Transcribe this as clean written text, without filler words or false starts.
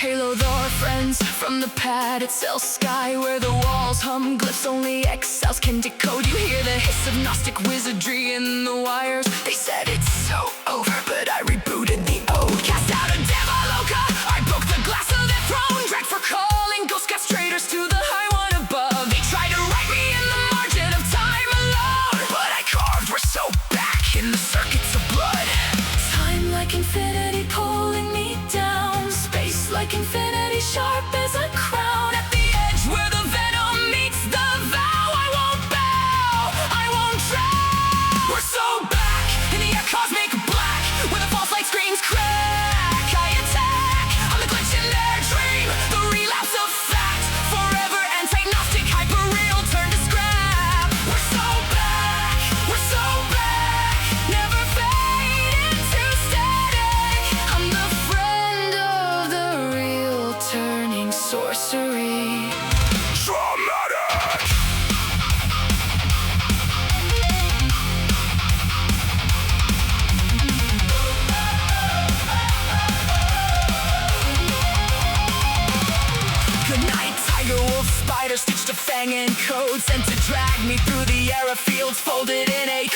Halo Thar, Frenz from the pad, it's L sky where the walls hum glyphs only exiles can decode. You hear the hiss of Gnostic wizardry in the wires. They said it's so over, but I rebooted the ode. Cast out a Devaloka, I broke the glass of their throne. Dragged for calling ghost cast traitors to the high one above. They tried to write me in the margin of time alone, but I carved, we're so back in the circuits of blood. Time like infinity pulling me down, space like infinity sharp as a crown. At the edge where the venom meets the vow, I won't bow, I won't drown. We're so back in the air cosmic black, where the false light screams crack. I attack, I'm the glitch in their dream, the relapse of fact. Forever anti-Gnostic, hyper-real, turn to scrap. We're so back, never fade into static. I'm the friend of the real, turning sorcery dramatic. Good night, tiger, wolf, spider, stitched a fang in code, sent to drag me through the era fields, folded in a